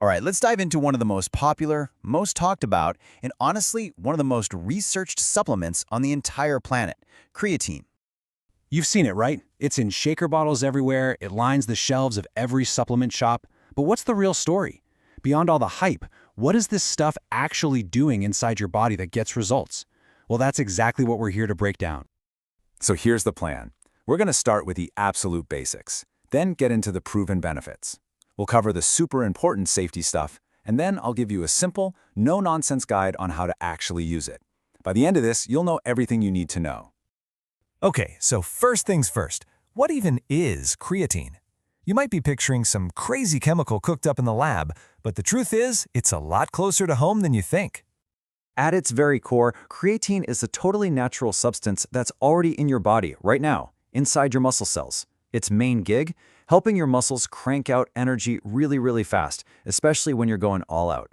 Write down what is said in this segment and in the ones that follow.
All right, let's dive into one of the most popular, most talked about, and honestly, one of the most researched supplements on the entire planet, creatine. You've seen it, right? It's in shaker bottles everywhere, it lines the shelves of every supplement shop. But what's the real story? Beyond all the hype, what is this stuff actually doing inside your body that gets results? Well, that's exactly what we're here to break down. So here's the plan. We're going to start with the absolute basics, then get into the proven benefits. We'll cover the super important safety stuff, and then I'll give you a simple, no-nonsense guide on how to actually use it. By the end of this, you'll know everything you need to know. Okay, so first things first, what even is creatine? You might be picturing some crazy chemical cooked up in the lab, but the truth is, it's a lot closer to home than you think. At its very core, creatine is a totally natural substance that's already in your body right now, inside your muscle cells. Its main gig? Helping your muscles crank out energy really fast, especially when you're going all out.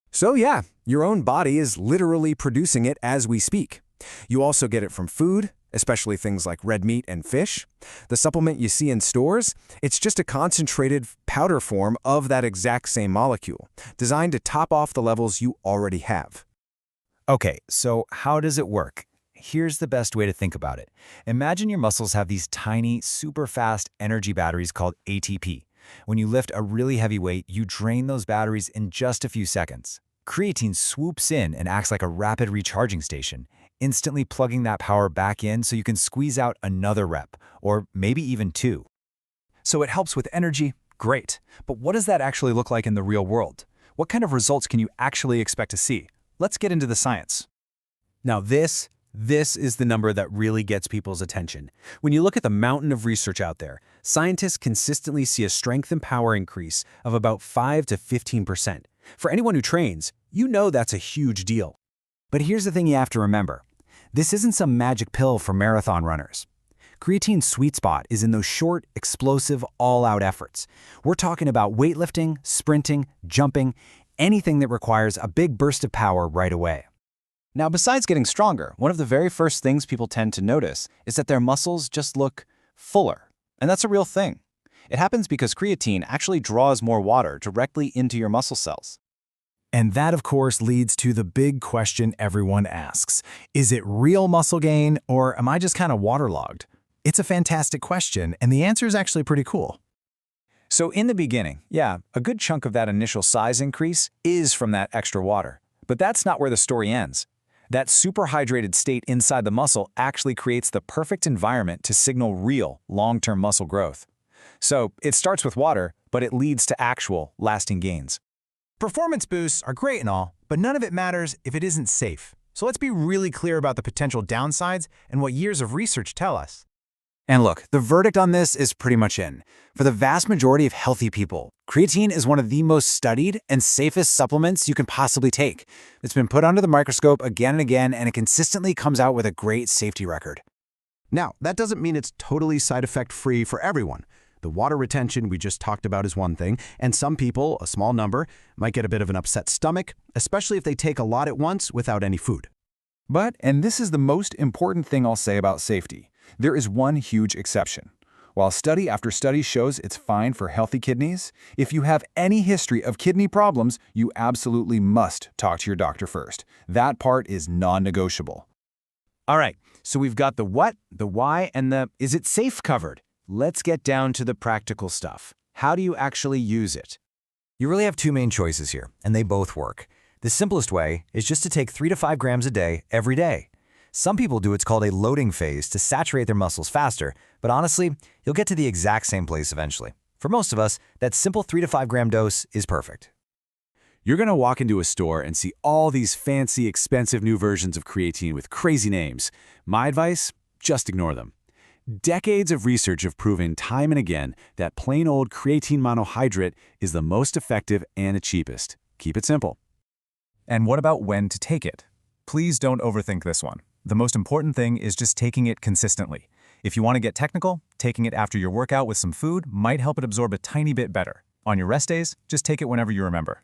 So yeah, your own body is literally producing it as we speak. You also get it from food, especially things like red meat and fish. The supplement you see in stores, it's just a concentrated powder form of that exact same molecule, designed to top off the levels you already have. Okay, so how does it work? Here's the best way to think about it. Imagine your muscles have these tiny, super fast energy batteries called ATP. When you lift a really heavy weight, you drain those batteries in just a few seconds. Creatine swoops in and acts like a rapid recharging station, instantly plugging that power back in so you can squeeze out another rep, or maybe even two. So it helps with energy? Great. But what does that actually look like in the real world? What kind of results can you actually expect to see? Let's get into the science. Now this is the number that really gets people's attention. When you look at the mountain of research out there, scientists consistently see a strength and power increase of about 5 to 15%. For anyone who trains, you know that's a huge deal. But here's the thing you have to remember. This isn't some magic pill for marathon runners. Creatine's sweet spot is in those short, explosive, all-out efforts. We're talking about weightlifting, sprinting, jumping, anything that requires a big burst of power right away. Now, besides getting stronger, one of the very first things people tend to notice is that their muscles just look fuller. And that's a real thing. It happens because creatine actually draws more water directly into your muscle cells. And that, of course, leads to the big question everyone asks. Is it real muscle gain, or am I just kind of waterlogged? It's a fantastic question, and the answer is actually pretty cool. So in the beginning, yeah, a good chunk of that initial size increase is from that extra water. But that's not where the story ends. That superhydrated state inside the muscle actually creates the perfect environment to signal real, long-term muscle growth. So it starts with water, but it leads to actual, lasting gains. Performance boosts are great and all, but none of it matters if it isn't safe. So let's be really clear about the potential downsides and what years of research tell us. And look, the verdict on this is pretty much in. For the vast majority of healthy people, creatine is one of the most studied and safest supplements you can possibly take. It's been put under the microscope again and again, and it consistently comes out with a great safety record. Now, that doesn't mean it's totally side effect free for everyone. The water retention we just talked about is one thing, and some people, a small number, might get a bit of an upset stomach, especially if they take a lot at once without any food. But, and this is the most important thing I'll say about safety, there is one huge exception. While study after study shows it's fine for healthy kidneys, if you have any history of kidney problems, you absolutely must talk to your doctor first. That part is non-negotiable. All right, so we've got the what, the why, and the is it safe covered. Let's get down to the practical stuff. How do you actually use it? You really have two main choices here, and they both work. The simplest way is just to take 3 to 5 grams a day, every day. Some people do what's called a loading phase to saturate their muscles faster, but honestly, you'll get to the exact same place eventually. For most of us, that simple 3 to 5 gram dose is perfect. You're going to walk into a store and see all these fancy, expensive new versions of creatine with crazy names. My advice? Just ignore them. Decades of research have proven time and again that plain old creatine monohydrate is the most effective and the cheapest. Keep it simple. And what about when to take it? Please don't overthink this one. The most important thing is just taking it consistently. If you want to get technical, taking it after your workout with some food might help it absorb a tiny bit better. On your rest days, just take it whenever you remember.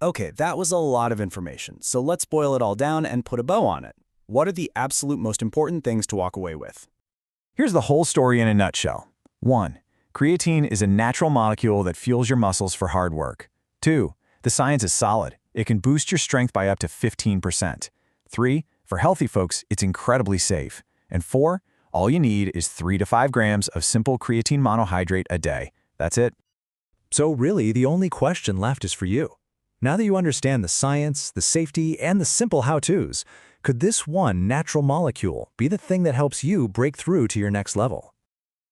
Okay, that was a lot of information, so let's boil it all down and put a bow on it. What are the absolute most important things to walk away with? Here's the whole story in a nutshell. 1. Creatine is a natural molecule that fuels your muscles for hard work. 2. The science is solid. It can boost your strength by up to 15%. 3. For healthy folks, it's incredibly safe. And 4. All you need is 3 to 5 grams of simple creatine monohydrate a day. That's it. So really, the only question left is for you. Now that you understand the science, the safety, and the simple how-tos, could this one natural molecule be the thing that helps you break through to your next level?